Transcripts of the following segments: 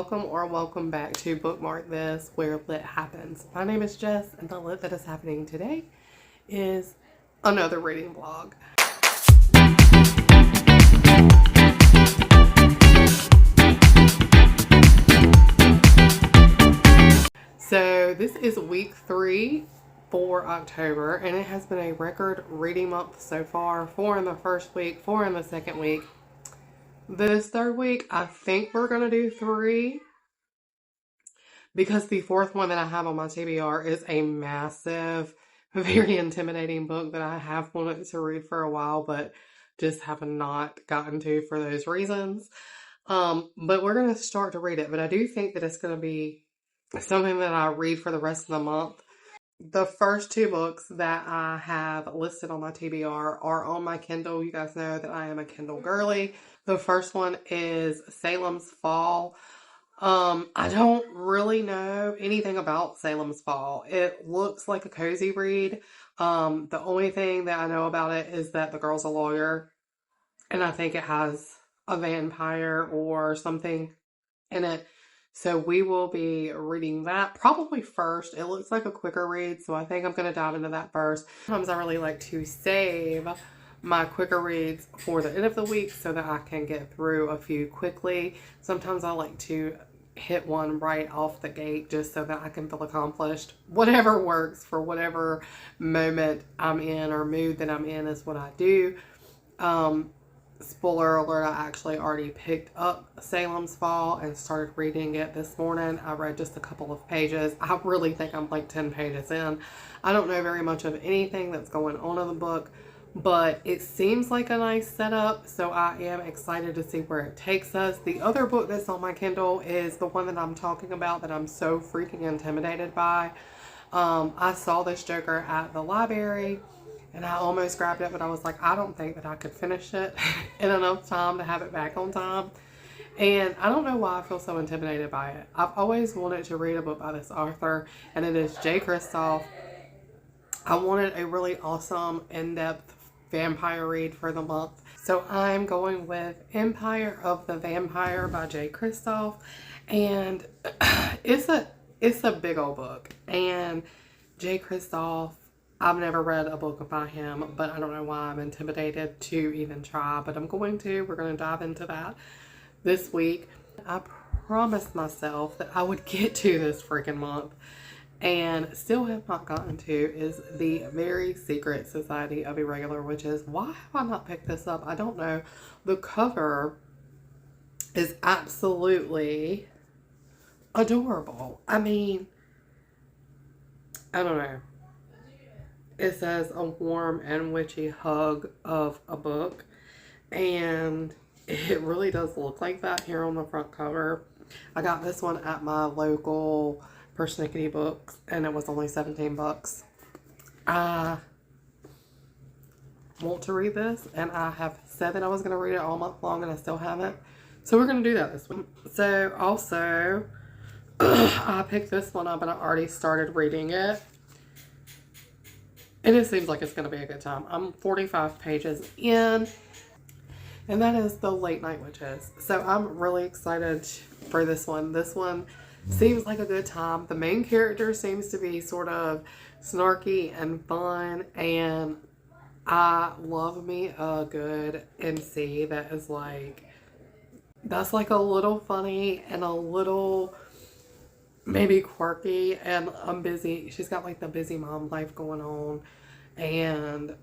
welcome or welcome back to Bookmark This, where lit happens. My name is Jess, and the lit that is happening today is another reading vlog. So this is week 3 for October, and it has been a record reading month so far. 4 in the first week, 4 in the second week. This third week, I think we're going to do 3 because the fourth one that I have on my TBR is a massive, very intimidating book that I have wanted to read for a while, but just have not gotten to for those reasons. But we're going to start to read it, but I do think that it's going to be something that I read for the rest of the month. The first 2 books that I have listed on my TBR are on my Kindle. You guys know that I am a Kindle girly. The first one is Salem's Fall. I don't really know anything about Salem's Fall. It looks like a cozy read. The only thing that I know about it is that the girl's a lawyer, and I think it has a vampire or something in it. So we will be reading that probably first. It looks like a quicker read, so I think I'm going to dive into that first. Sometimes I really like to save my quicker reads for the end of the week so that I can get through a few quickly. Sometimes I like to hit one right off the gate just so that I can feel accomplished. Whatever works for whatever moment I'm in or mood that I'm in is what I do. Spoiler alert, I actually already picked up Salem's Fall and started reading it this morning. I read just a couple of pages. I really think I'm like 10 pages in. I don't know very much of anything that's going on in the book, but it seems like a nice setup, so I am excited to see where it takes us. The other book that's on my Kindle is the one that I'm talking about that I'm so freaking intimidated by. I saw this joker at the library, and I almost grabbed it, but I was like, I don't think that I could finish it in enough time to have it back on time. And I don't know why I feel so intimidated by it. I've always wanted to read a book by this author, and it is J. Kristoff. I wanted a really awesome, in-depth vampire read for the month. So I'm going with Empire of the Vampire by J. Kristoff. And it's a big old book. And J. Kristoff, I've never read a book by him, but I don't know why I'm intimidated to even try, but I'm going to. We're going to dive into that this week. I promised myself that I would get to this freaking month, and still have not gotten to, is The Very Secret Society of Irregular, which is, why have I not picked this up? I don't know. The cover is absolutely adorable. I mean, I don't know. It says a warm and witchy hug of a book, and it really does look like that here on the front cover. I got this one at my local persnickety books, and it was only 17 bucks. I want to read this, and I have said that I was going to read it all month long, and I still haven't. So we're going to do that this week. So also, I picked this one up, and I already started reading it. And it seems like it's going to be a good time. I'm 45 pages in, and that is The Late Night Witches. So I'm really excited for this one. This one seems like a good time. The main character seems to be sort of snarky and fun, and I love me a good MC that is like, that's like a little funny and a little maybe quirky, and I'm busy. She's got like the busy mom life going on, and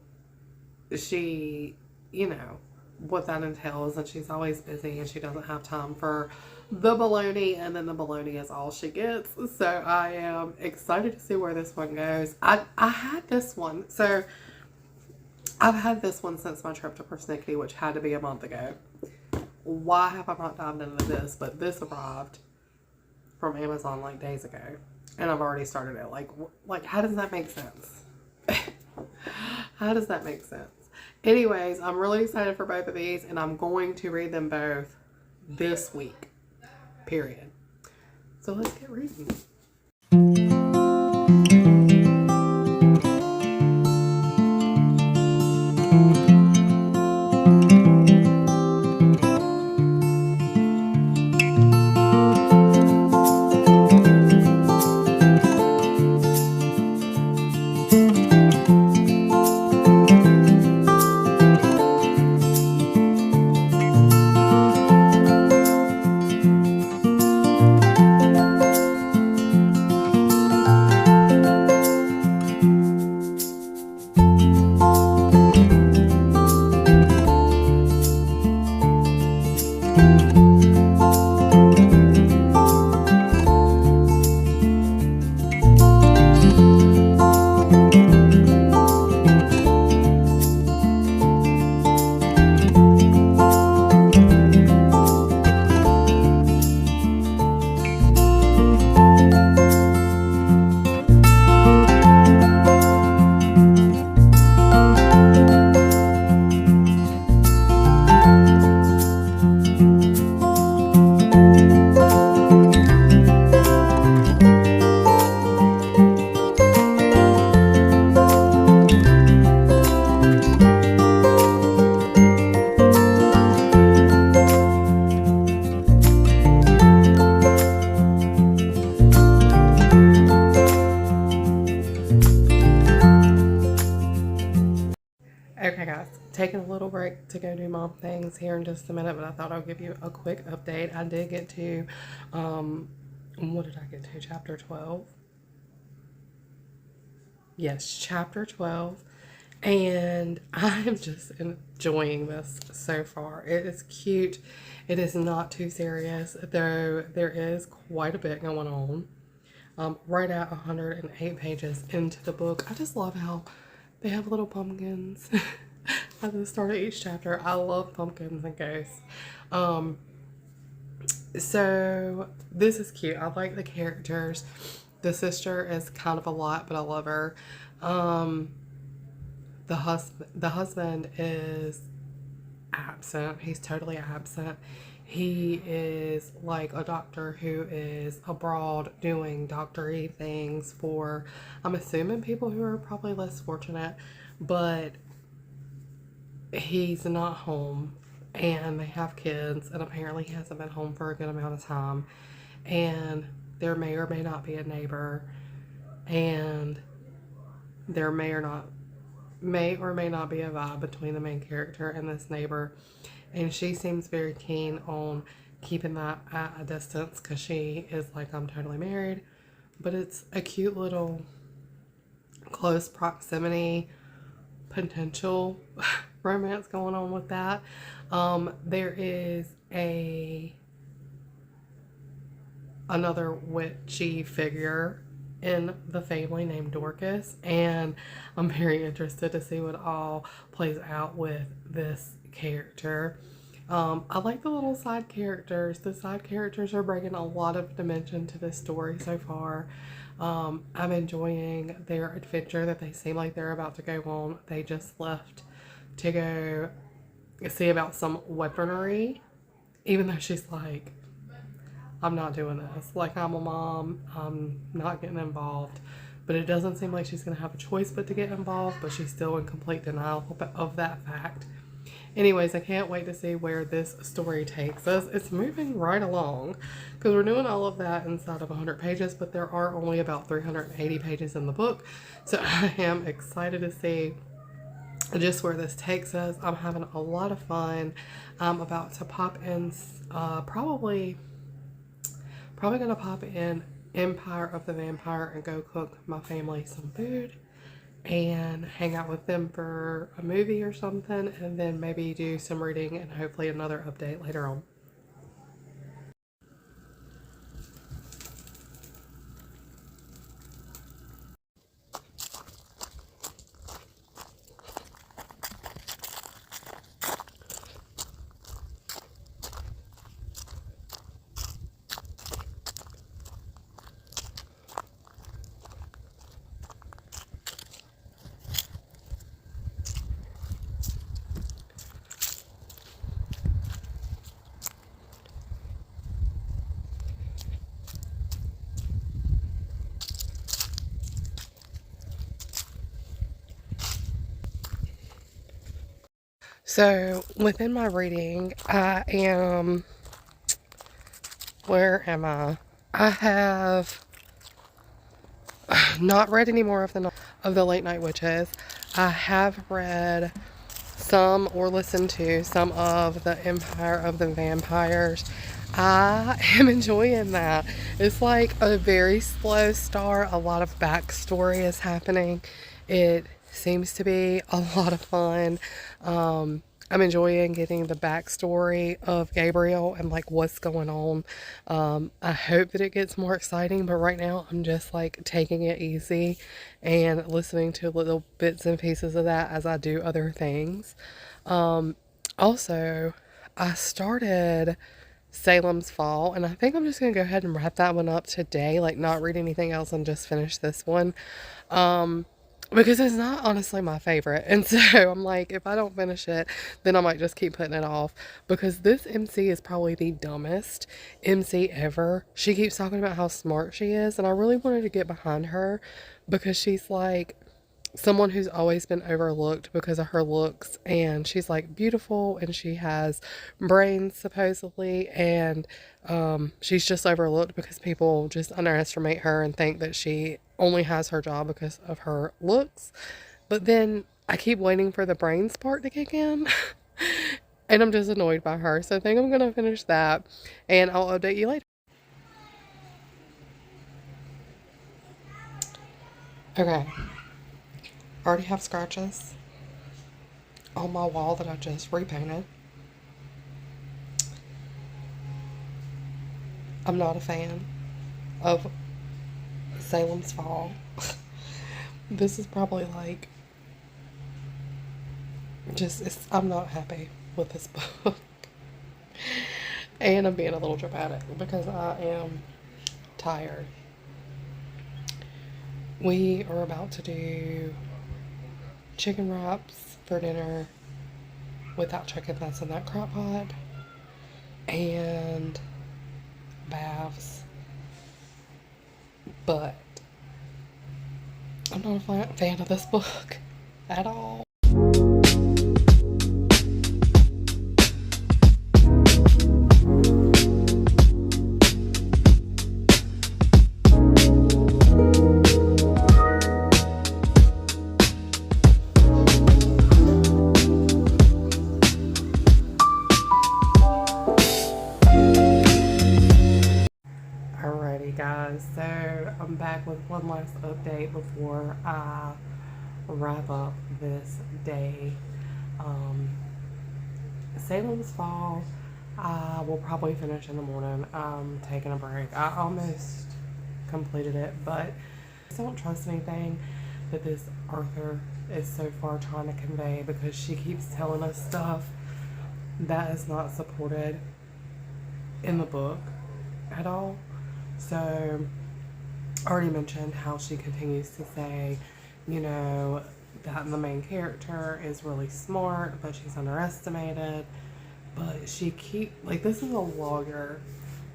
she, you know, what that entails, and she's always busy, and she doesn't have time for the baloney, and then the baloney is all she gets. So I am excited to see where this one goes. I had this one, so I've had this one since my trip to Persnickety, which had to be a month ago. Why have I not dived into this? But this arrived from Amazon like days ago, and I've already started it. Like how does that make sense? How does that make sense? Anyways, I'm really excited for both of these, and I'm going to read them both this week, period. So let's get reading. to go do mom things here in just a minute, but I thought I'll give you a quick update. I did get to, what did I get to? Chapter 12? Yes, chapter 12. And I'm just enjoying this so far. It is cute. It is not too serious, though there is quite a bit going on. Right at 108 pages into the book. I just love how they have little pumpkins at the start of each chapter. I love pumpkins and ghosts. So this is cute. I like the characters. The sister is kind of a lot, but I love her. The husband is absent. He's totally absent. He is like a doctor who is abroad doing doctor-y things for, I'm assuming, people who are probably less fortunate, but he's not home, and they have kids, and apparently he hasn't been home for a good amount of time, and there may or may not be a neighbor, and there may or may not be a vibe between the main character and this neighbor. And she seems very keen on keeping that at a distance because she is like, I'm totally married. But it's a cute little close proximity potential romance going on with that. There is another witchy figure in the family named Dorcas, and I'm very interested to see what all plays out with this character. I like the little side characters. The side characters are bringing a lot of dimension to this story so far. I'm enjoying their adventure that they seem like they're about to go on. They just left to go see about some weaponry, even though she's like, I'm not doing this. Like, I'm a mom. I'm not getting involved. But it doesn't seem like she's going to have a choice but to get involved, but she's still in complete denial of that fact. Anyways, I can't wait to see where this story takes us. It's moving right along because we're doing all of that inside of 100 pages, but there are only about 380 pages in the book. So I am excited to see just where this takes us. I'm having a lot of fun. I'm about to pop in, probably going to pop in Empire of the Vampire and go cook my family some food and hang out with them for a movie or something, and then maybe do some reading and hopefully another update later on. So within my reading, I am, where am I? I have not read any more of the Late Night Witches. I have read some or listened to some of the Empire of the Vampires. I am enjoying that. It's like a very slow start. A lot of backstory is happening. It seems to be a lot of fun. I'm enjoying getting the backstory of Gabriel and like what's going on. I hope that it gets more exciting, but right now I'm just like taking it easy and listening to little bits and pieces of that as I do other things. Also, I started Salem's Fall, and I think I'm just going to go ahead and wrap that one up today, like not read anything else and just finish this one. Because it's not honestly my favorite. And so I'm like, if I don't finish it, then I might just keep putting it off. Because this MC is probably the dumbest MC ever. She keeps talking about how smart she is, and I really wanted to get behind her because she's like someone who's always been overlooked because of her looks, and she's like beautiful and she has brains supposedly, and she's just overlooked because people just underestimate her and think that she only has her job because of her looks. But then I keep waiting for the brains part to kick in And I'm just annoyed by her. So I think I'm going to finish that and I'll update you later. Okay. I already have scratches on my wall that I just repainted. I'm not a fan of Salem's Fall. This is probably like I'm not happy with this book. And I'm being a little dramatic because I am tired. We are about to do chicken wraps for dinner without chicken that's in that crock pot, and baths, but I'm not a fan of this book at all. Guys, so I'm back with one last update before I wrap up this day. Salem's Fall I will probably finish in the morning. I'm taking a break. I almost completed it, but I don't trust anything that this author is so far trying to convey, because she keeps telling us stuff that is not supported in the book at all. So, I already mentioned how she continues to say, you know, that the main character is really smart, but she's underestimated. But this is a lawyer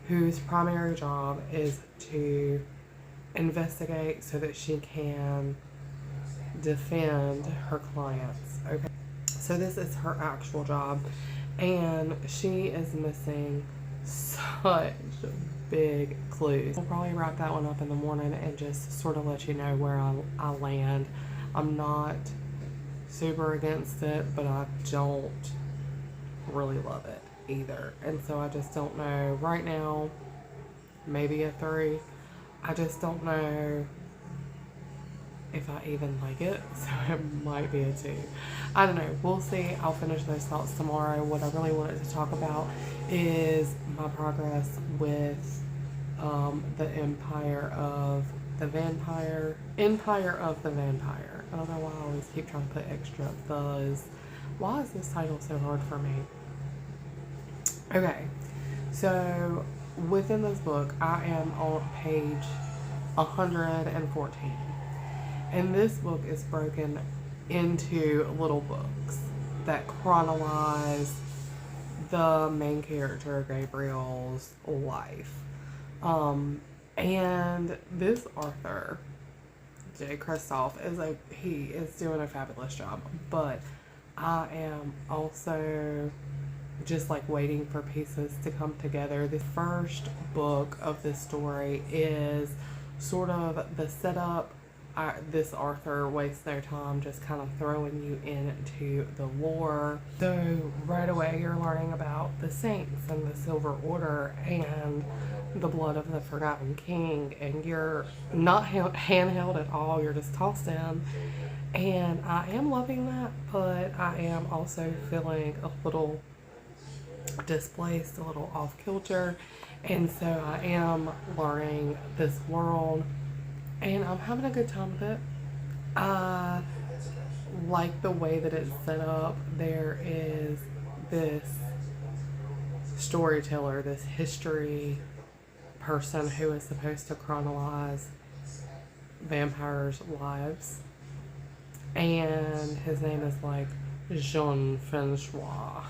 whose primary job is to investigate so that she can defend her clients. Okay, so this is her actual job, and she is missing such big clues. I'll probably wrap that one up in the morning and just sort of let you know where I land. I'm not super against it, but I don't really love it either. And so I just don't know. Right now, maybe a 3. I just don't know if I even like it, so it might be a 2. I don't know. We'll see. I'll finish those thoughts tomorrow. What I really wanted to talk about is my progress with the Empire of the Vampire. Empire of the Vampire. I don't know why I always keep trying to put extra buzz. Why is this title so hard for me? Okay, so within this book, I am on page 114. And this book is broken into little books that chronologize the main character, Gabriel's life. And this author, J. Kristoff, he is doing a fabulous job. But I am also just like waiting for pieces to come together. The first book of this story is sort of the setup. This author wastes no time just kind of throwing you into the lore. So right away you're learning about the Saints and the Silver Order and the blood of the Forgotten King, and you're not handheld at all, you're just tossed in. And I am loving that, but I am also feeling a little displaced, a little off kilter, and so I am learning this world and I'm having a good time with it. I like the way that it's set up. There is this storyteller, this history person who is supposed to chronologize vampires' lives, and his name is like Jean Francois.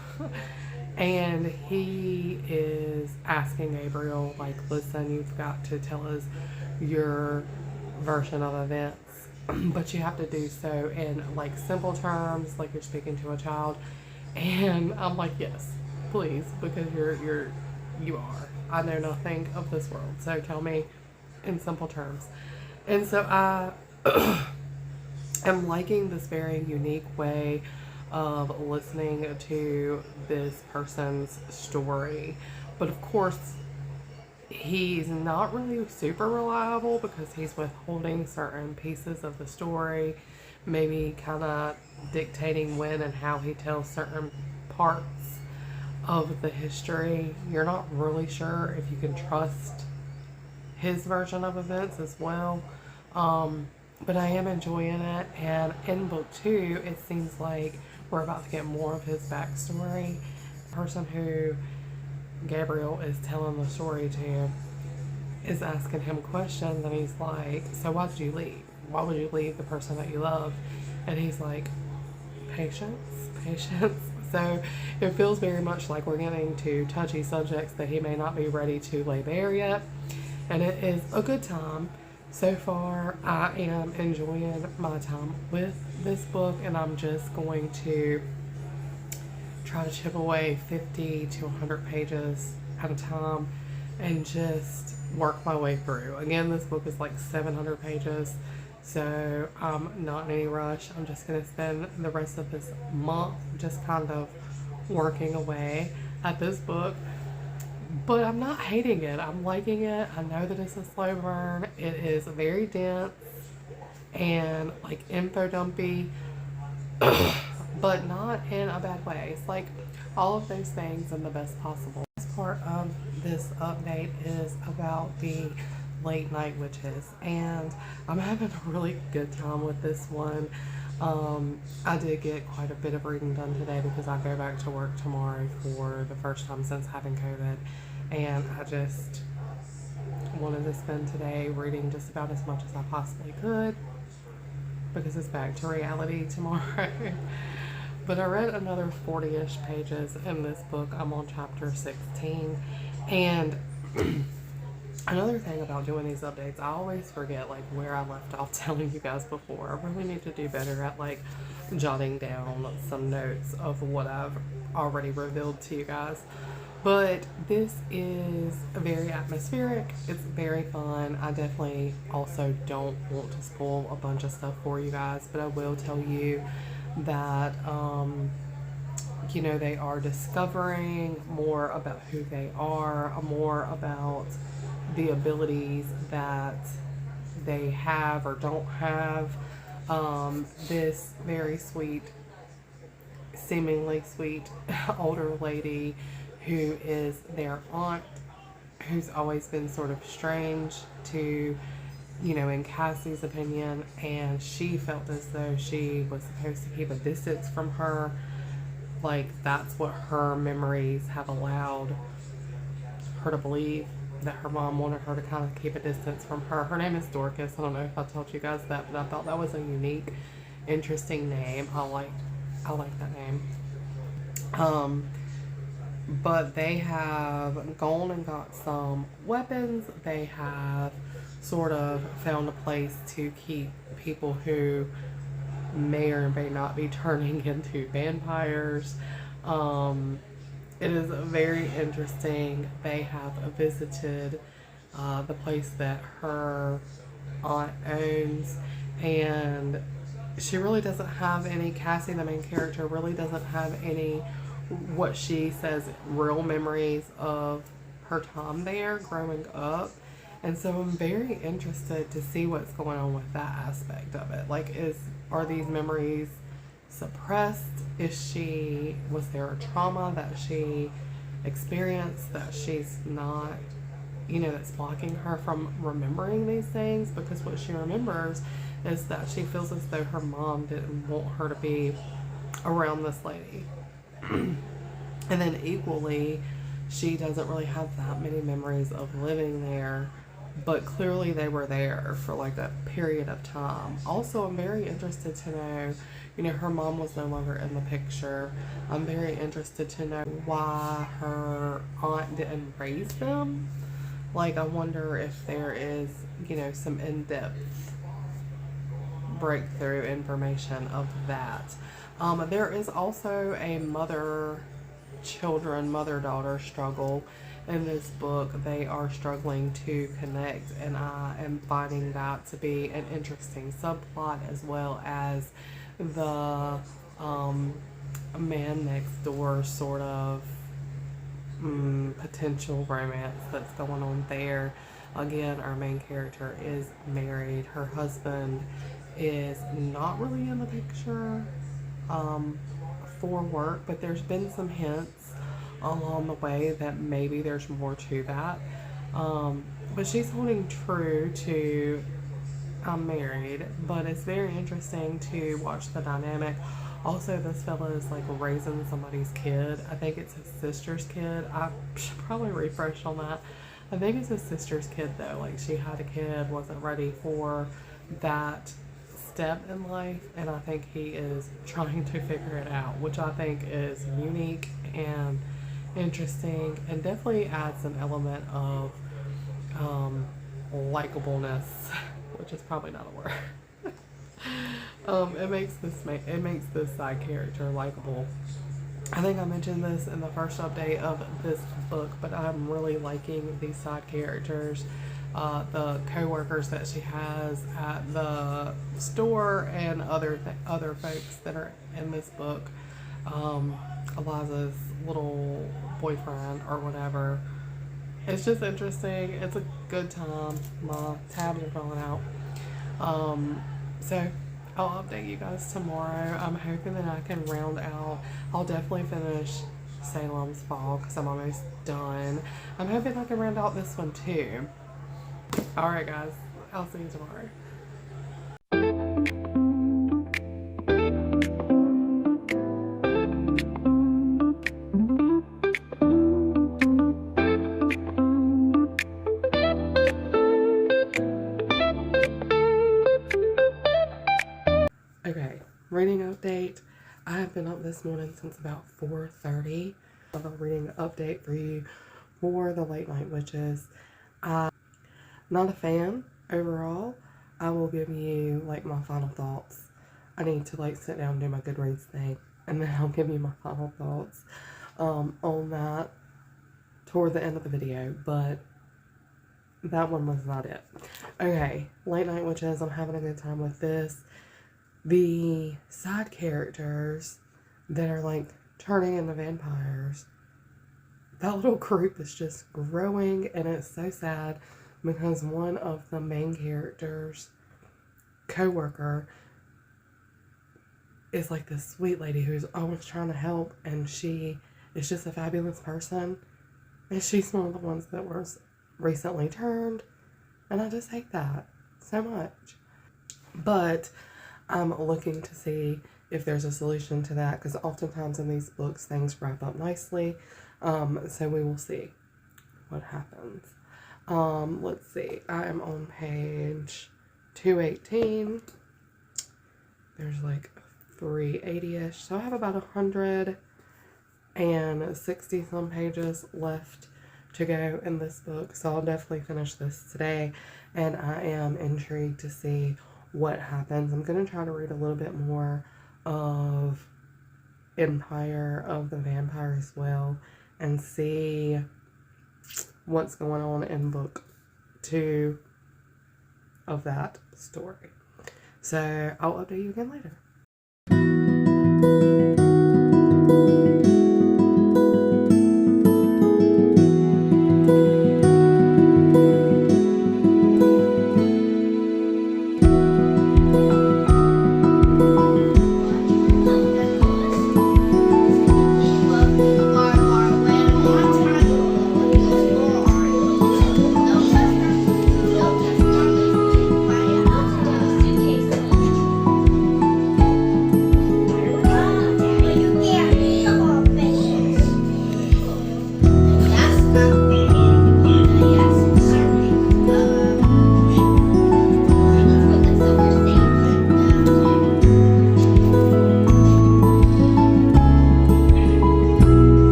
And he is asking Gabriel, like, listen, you've got to tell us your version of events, but you have to do so in like simple terms, like you're speaking to a child. And I'm like, yes, please, because you are. I know nothing of this world, so tell me in simple terms. And so I am liking this very unique way of listening to this person's story. But of course, he's not really super reliable because he's withholding certain pieces of the story, maybe kind of dictating when and how he tells certain parts of the history. You're not really sure if you can trust his version of events as well. But I am enjoying it, and in book 2, it seems like we're about to get more of his backstory. The person who Gabriel is telling the story to is asking him questions, and he's like, so why did you leave? Why would you leave the person that you loved? And he's like, patience, patience. So it feels very much like we're getting to touchy subjects that he may not be ready to lay bare yet. And it is a good time. So far, I am enjoying my time with this book, and I'm just going to try to chip away 50 to 100 pages at a time and just work my way through. Again, this book is like 700 pages, so I'm not in any rush. I'm just going to spend the rest of this month just kind of working away at this book. But I'm not hating it. I'm liking it. I know that it's a slow burn. It is very dense and like info dumpy, but not in a bad way. It's like all of those things in the best possible. This part of this update is about the late night witches, and I'm having a really good time with this one. I did get quite a bit of reading done today because I go back to work tomorrow for the first time since having COVID, and I just wanted to spend today reading just about as much as I possibly could because it's back to reality tomorrow. But I read another 40-ish pages in this book. I'm on chapter 16, and another thing about doing these updates, I always forget like where I left off telling you guys before. I really need to do better at like jotting down some notes of what I've already revealed to you guys. But this is very atmospheric. It's very fun. I definitely also don't want to spoil a bunch of stuff for you guys, but I will tell you that you know, they are discovering more about who they are, more about the abilities that they have or don't have. This very sweet, seemingly sweet older lady who is their aunt, who's always been sort of strange to, you know, in Cassie's opinion, and she felt as though she was supposed to keep a distance from her. Like, that's what her memories have allowed her to believe, that her mom wanted her to kind of keep a distance from her. Her name is Dorcas. I don't know if I told you guys that, but I thought that was a unique, interesting name. I like that name. But they have gone and got some weapons. They have sort of found a place to keep people who may or may not be turning into vampires. It is very interesting. They have visited the place that her aunt owns, and she really doesn't have any, Cassie, the main character, really doesn't have any, what she says, real memories of her time there growing up. And so I'm very interested to see what's going on with that aspect of it. Like, are these memories suppressed? Was there a trauma that she experienced that she's not, you know, that's blocking her from remembering these things? Because what she remembers is that she feels as though her mom didn't want her to be around this lady. And then equally, she doesn't really have that many memories of living there, but clearly they were there for like a period of time. Also, I'm very interested to know, you know, her mom was no longer in the picture. I'm very interested to know why her aunt didn't raise them. Like, I wonder if there is, you know, some in-depth breakthrough information of that. There is also a mother-daughter struggle in this book. They are struggling to connect, and I am finding that to be an interesting subplot, as well as the a man next door sort of potential romance that's going on there. Again, our main character is married. Her husband is not really in the picture um, for work, but there's been some hints along the way that maybe there's more to that. But she's holding true to I'm married, but it's very interesting to watch the dynamic. Also, this fella is like raising somebody's kid. I think it's his sister's kid. I should probably refresh on that. I think it's his sister's kid though. Like she had a kid, wasn't ready for that step in life, and I think he is trying to figure it out, which I think is unique and interesting, and definitely adds an element of likableness, which is probably not a word. It makes this side character likable. I think I mentioned this in the first update of this book, but I'm really liking these side characters. The co-workers that she has at the store and other folks that are in this book. Eliza's little boyfriend or whatever. It's just interesting. It's a good time. My tabs are falling out. So I'll update you guys tomorrow. I'm hoping that I can round out. I'll definitely finish Salem's Fall because I'm almost done. I'm hoping I can round out this one too. Alright guys, I'll see you tomorrow. Okay, reading update. I have been up this morning since about 4:30. I have a reading update for you for The Late Night Witches. I'm not a fan overall. I will give you like my final thoughts. I need to like sit down and do my Goodreads thing, and then I'll give you my final thoughts on that toward the end of the video, but that one was not it. Okay, Late Night Witches, I'm having a good time with this. The side characters that are like turning into vampires, that little group is just growing, and it's so sad because one of the main characters' co-worker is like this sweet lady who's always trying to help, and she is just a fabulous person, and she's one of the ones that was recently turned, and I just hate that so much. But I'm looking to see if there's a solution to that, because oftentimes in these books things wrap up nicely. So we will see what happens. Let's see. I am on page 218. There's like 380-ish. So I have about 160 some pages left to go in this book. So I'll definitely finish this today. And I am intrigued to see what happens. I'm going to try to read a little bit more of Empire of the Vampire as well, and see what's going on in book 2 of that story. So I'll update you again later.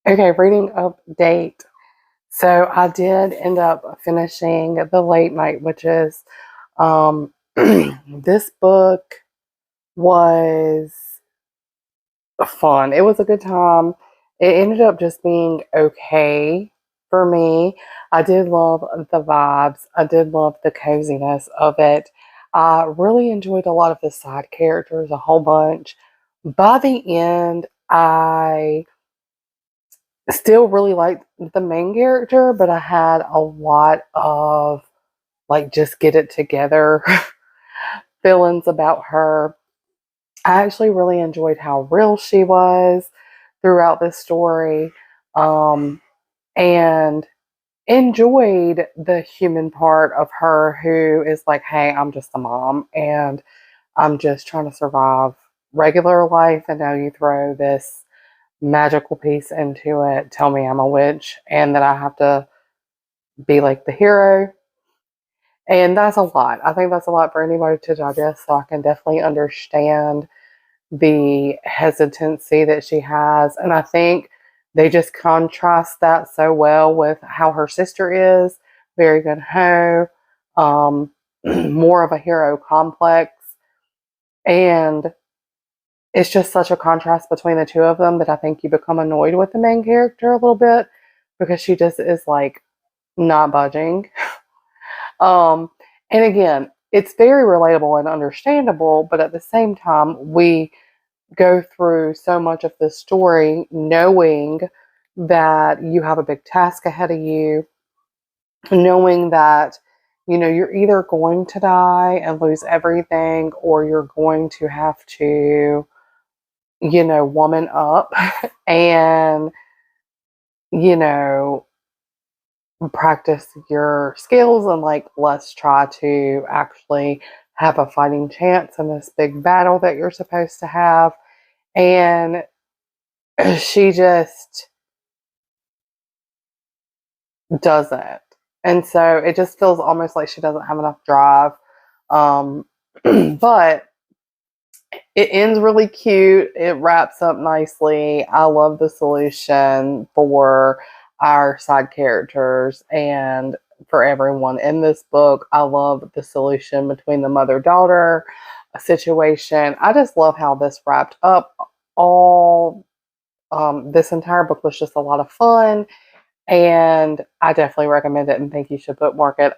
Okay, reading update. So I did end up finishing The Late Night Witches. This book was fun. It was a good time. It ended up just being okay for me. I did love the vibes. I did love the coziness of it. I really enjoyed a lot of the side characters, a whole bunch. By the end, I still really liked the main character, but I had a lot of like just get it together feelings about her. I actually really enjoyed how real she was throughout this story, and enjoyed the human part of her who is like, hey, I'm just a mom and I'm just trying to survive regular life. And now you throw this magical piece into it, tell me I'm a witch and that I have to be like the hero. And that's a lot. I think that's a lot for anybody to digest. So I can definitely understand the hesitancy that she has. And I think they just contrast that so well with how her sister is. Very good hoe, more of a hero complex. And it's just such a contrast between the two of them that I think you become annoyed with the main character a little bit because she just is like not budging. Um, and again, it's very relatable and understandable, but at the same time, we go through so much of the story knowing that you have a big task ahead of you, knowing that you're either going to die and lose everything or you're going to have to woman up and you know practice your skills and like let's try to actually have a fighting chance in this big battle that you're supposed to have. And she just doesn't. And so it just feels almost like she doesn't have enough drive. Um, but it ends really cute. It wraps up nicely. I love the solution for our side characters and for everyone in this book. I love the solution between the mother-daughter situation. I just love how this wrapped up. All this entire book was just a lot of fun, and I definitely recommend it and think you should bookmark it.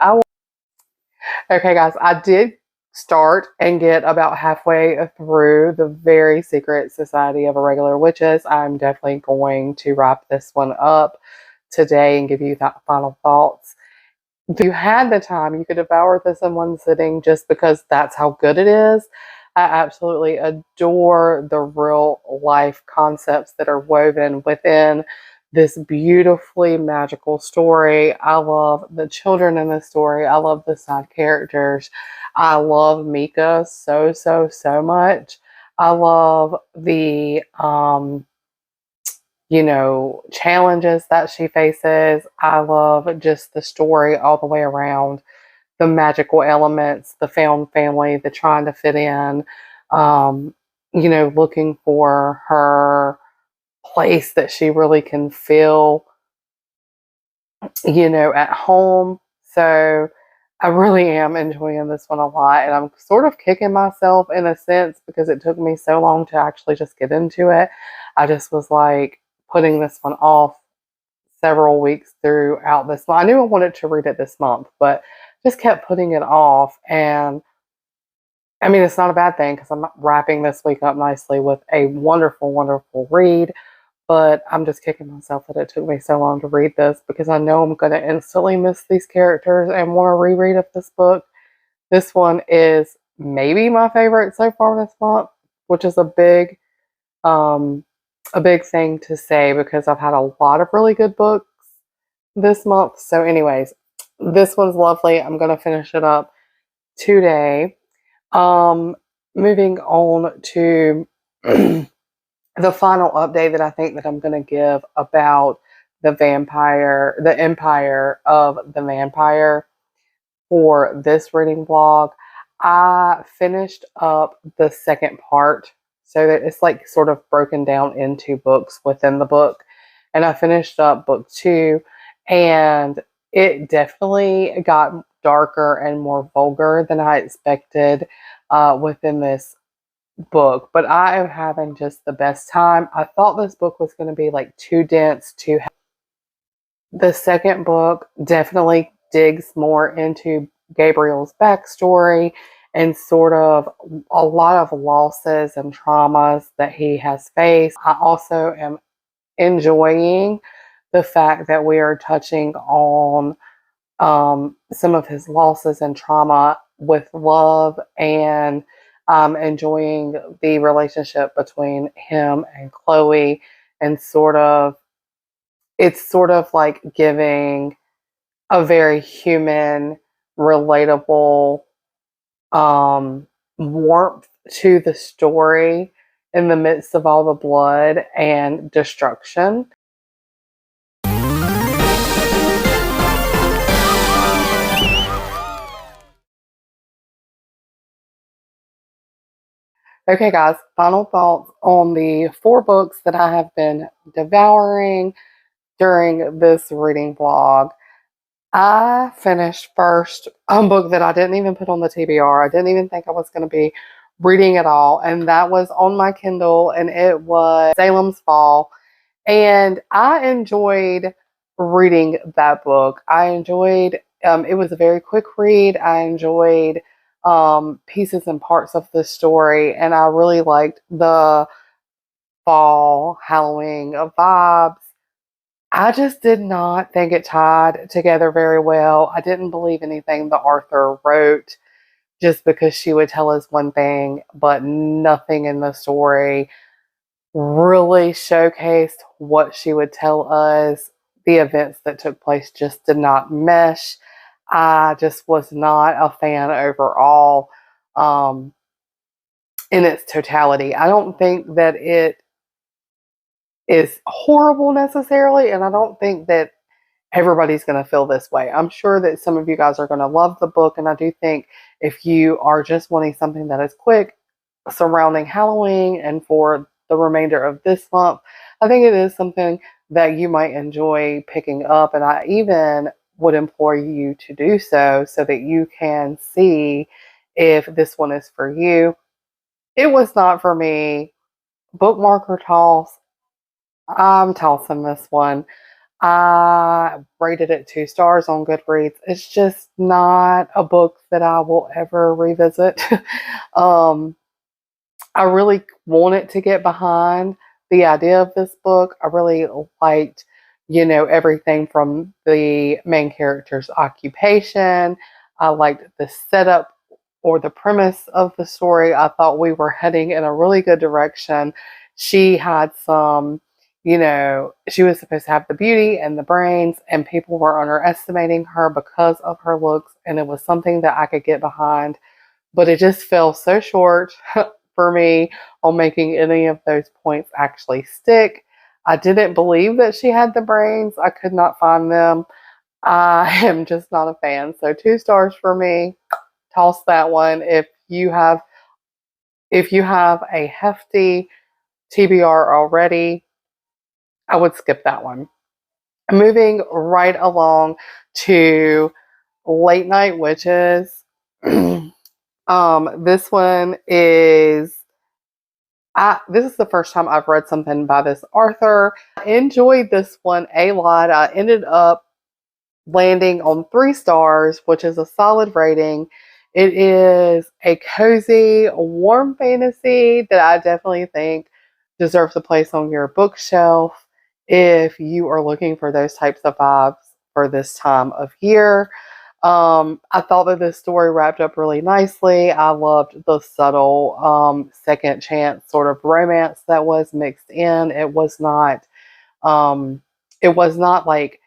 Okay, guys, I did start and get about halfway through the Very Secret Society of Irregular Witches. I'm definitely going to wrap this one up today and give you that final thoughts. If you had the time, you could devour this in one sitting just because that's how good it is. I absolutely adore the real life concepts that are woven within this beautifully magical story. I love the children in the story. I love the side characters. I love Mika so much. I love the challenges that she faces. I love just the story all the way around, the magical elements, the found family, the trying to fit in, um, looking for her place that she really can feel, at home. So I really am enjoying this one a lot. And I'm sort of kicking myself in a sense because it took me so long to actually just get into it. I just was like putting this one off several weeks throughout this month. I knew I wanted to read it this month, but just kept putting it off. And I mean, it's not a bad thing because I'm wrapping this week up nicely with a wonderful read. But I'm just kicking myself that it took me so long to read this because I know I'm going to instantly miss these characters and want to reread of this book. This one is maybe my favorite so far this month, which is um, a big thing to say because I've had a lot of really good books this month. So anyways, this one's lovely. I'm going to finish it up today. Moving on to the final update that I think that I'm going to give about the Empire of the Vampire for this reading vlog. I finished up the second part so that it's like sort of broken down into books within the book. And I finished up book 2 and it definitely got darker and more vulgar than I expected within this book, but I am having just the best time. I thought this book was going to be like too dense to have. The second book definitely digs more into Gabriel's backstory and sort of a lot of losses and traumas that he has faced. I also am enjoying the fact that we are touching on some of his losses and trauma with love, and enjoying the relationship between him and Chloe, and it's sort of like giving a very human, relatable warmth to the story in the midst of all the blood and destruction. Okay, guys, final thoughts on the 4 books that I have been devouring during this reading vlog. I finished first a book that I didn't even put on the TBR. I didn't even think I was going to be reading at all, and that was on my Kindle, and it was Salem's Fall. And I enjoyed reading that book. I enjoyed, it was a very quick read. I enjoyed pieces and parts of the story, and I really liked the fall Halloween vibes. I just did not think it tied together very well. I didn't believe anything the author wrote, just because she would tell us one thing, but nothing in the story really showcased what she would tell us. The events that took place just did not mesh. I just was not a fan overall, in its totality. I don't think that it is horrible necessarily, and I don't think that everybody's going to feel this way. I'm sure that some of you guys are going to love the book, and I do think if you are just wanting something that is quick surrounding Halloween and for the remainder of this month, I think it is something that you might enjoy picking up, and I even would implore you to do so that you can see if this one is for you. It was not for me. Bookmark or toss? I'm tossing this one. I rated it 2 stars on Goodreads. It's just not a book that I will ever revisit. I really wanted to get behind the idea of this book. I really liked, everything from the main character's occupation. I liked the setup or the premise of the story. I thought we were heading in a really good direction. She had some, she was supposed to have the beauty and the brains, and people were underestimating her because of her looks, and it was something that I could get behind. But it just fell so short for me on making any of those points actually stick. I didn't believe that she had the brains. I could not find them. I am just not a fan. So 2 stars for me. Toss that one. If you have a hefty TBR already, I would skip that one. Moving right along to Late Night Witches. This one is, this is the first time I've read something by this author. I enjoyed this one a lot. I ended up landing on 3 stars, which is a solid rating. It is a cozy, warm fantasy that I definitely think deserves a place on your bookshelf if you are looking for those types of vibes for this time of year. I thought that this story wrapped up really nicely. I loved the subtle second chance sort of romance that was mixed in. It was not like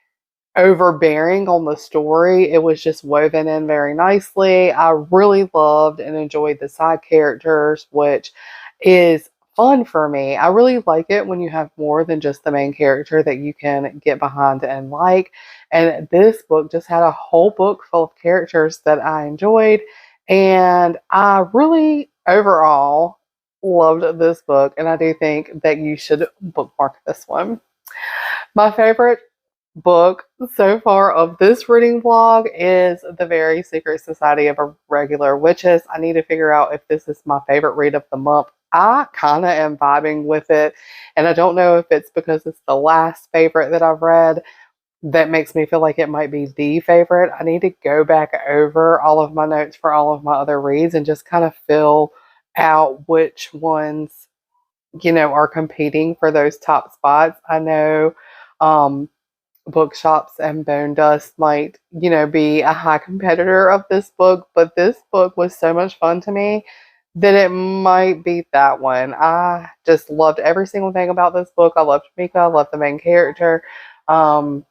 overbearing on the story. It was just woven in very nicely. I really loved and enjoyed the side characters, which is fun for me. I really like it when you have more than just the main character that you can get behind and like. And this book just had a whole book full of characters that I enjoyed. And I really overall loved this book. And I do think that you should bookmark this one. My favorite book so far of this reading vlog is The Very Secret Society of Irregular Witches. I need to figure out if this is my favorite read of the month. I kind of am vibing with it, and I don't know if it's because it's the last favorite that I've read, that makes me feel like it might be the favorite. I need to go back over all of my notes for all of my other reads and just kind of fill out which ones, you know, are competing for those top spots. I know um, Bookshops and Bone Dust might, you know, be a high competitor of this book, but this book was so much fun to me that it might beat that one. I just loved every single thing about this book. I loved Mika. I loved the main character. Um,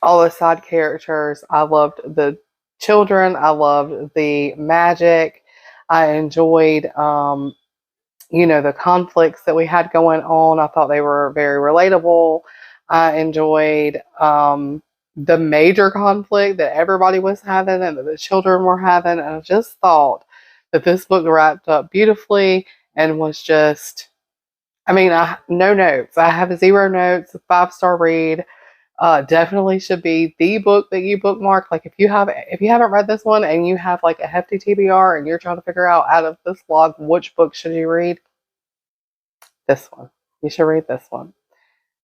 all the side characters. I loved the children. I loved the magic. I enjoyed, you know, the conflicts that we had going on. I thought they were very relatable. I enjoyed the major conflict that everybody was having and that the children were having. And I just thought that this book wrapped up beautifully and was just, I mean, no notes. I have 0 notes, a 5-star read. Definitely should be the book that you bookmark. Like if you haven't read this one and you have like a hefty TBR and you're trying to figure out of this log which book should you read, this one. You should read this one.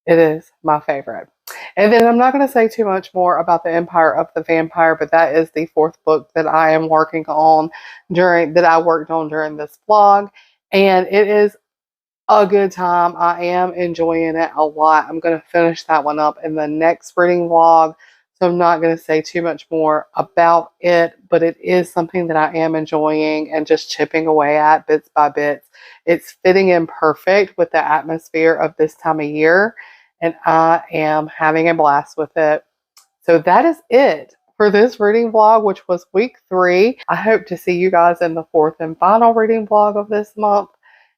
It is my favorite. And then I'm not going to say too much more about the Empire of the Vampire, but that is the 4th book that I am working on that I worked on during this vlog. And it is a good time. I am enjoying it a lot. I'm going to finish that one up in the next reading vlog. So I'm not going to say too much more about it, but it is something that I am enjoying and just chipping away at bits by bits. It's fitting in perfect with the atmosphere of this time of year, and I am having a blast with it. So that is it for this reading vlog, which was week 3. I hope to see you guys in the 4th and final reading vlog of this month.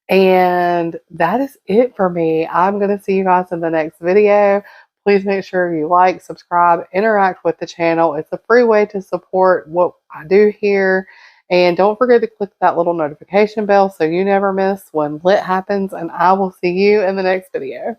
And that is it for me. I'm going to see you guys in the next video. Please make sure you like, subscribe, interact with the channel. It's a free way to support what I do here. And don't forget to click that little notification bell so you never miss when lit happens. And I will see you in the next video.